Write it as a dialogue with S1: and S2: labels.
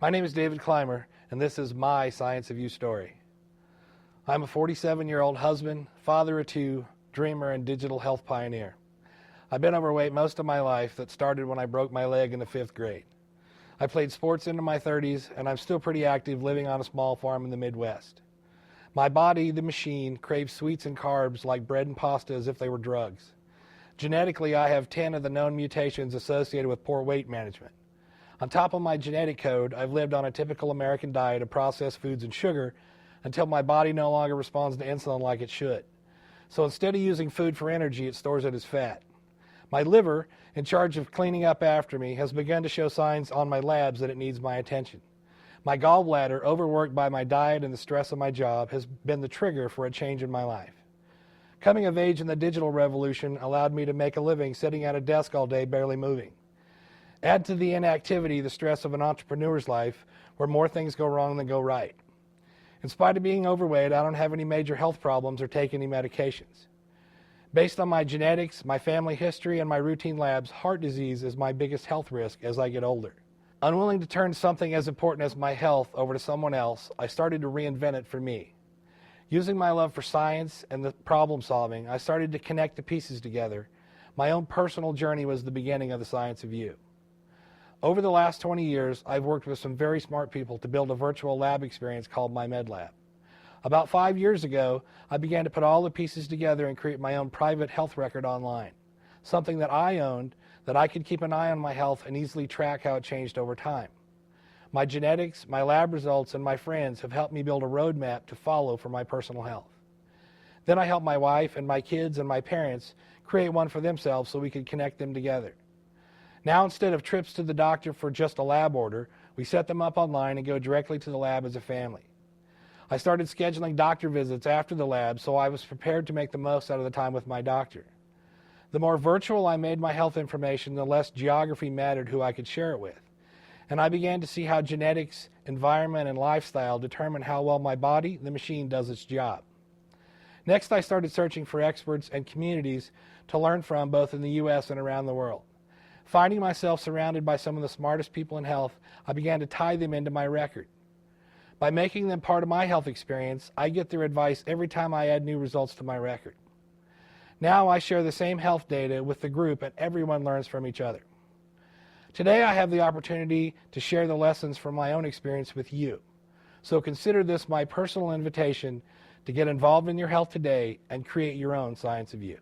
S1: My name is David Clymer, and this is my Science of You story. I'm a 47-year-old husband, father of two, dreamer, and digital health pioneer. I've been overweight most of my life. That started when I broke my leg in the 5th grade. I played sports into my 30s, and I'm still pretty active living on a small farm in the Midwest. My body, the machine, craves sweets and carbs like bread and pasta as if they were drugs. Genetically, I have 10 of the known mutations associated with poor weight management. On top of my genetic code, I've lived on a typical American diet of processed foods and sugar until my body no longer responds to insulin like it should. So instead of using food for energy, it stores it as fat. My liver, in charge of cleaning up after me, has begun to show signs on my labs that it needs my attention. My gallbladder, overworked by my diet and the stress of my job, has been the trigger for a change in my life. Coming of age in the digital revolution allowed me to make a living sitting at a desk all day, barely moving. Add to the inactivity the stress of an entrepreneur's life, where more things go wrong than go right. In spite of being overweight, I don't have any major health problems or take any medications. Based on my genetics, my family history, and my routine labs, heart disease is my biggest health risk as I get older. Unwilling to turn something as important as my health over to someone else, I started to reinvent it for me. Using my love for science and the problem solving, I started to connect the pieces together. My own personal journey was the beginning of the Science of You. Over the last 20 years, I've worked with some very smart people to build a virtual lab experience called my MedLab. About 5 years ago, I began to put all the pieces together and create my own private health record online, something that I owned, that I could keep an eye on my health and easily track how it changed over time. My genetics, my lab results, and my friends have helped me build a roadmap to follow for my personal health. Then I helped my wife and my kids and my parents create one for themselves so we could connect them together. Now, instead of trips to the doctor for just a lab order, we set them up online and go directly to the lab as a family. I started scheduling doctor visits after the lab, so I was prepared to make the most out of the time with my doctor. The more virtual I made my health information, the less geography mattered who I could share it with. And I began to see how genetics, environment, and lifestyle determine how well my body, the machine, does its job. Next, I started searching for experts and communities to learn from both in the U.S. and around the world. Finding myself surrounded by some of the smartest people in health, I began to tie them into my record. By making them part of my health experience, I get their advice every time I add new results to my record. Now I share the same health data with the group, and everyone learns from each other. Today I have the opportunity to share the lessons from my own experience with you. So consider this my personal invitation to get involved in your health today and create your own Science of You.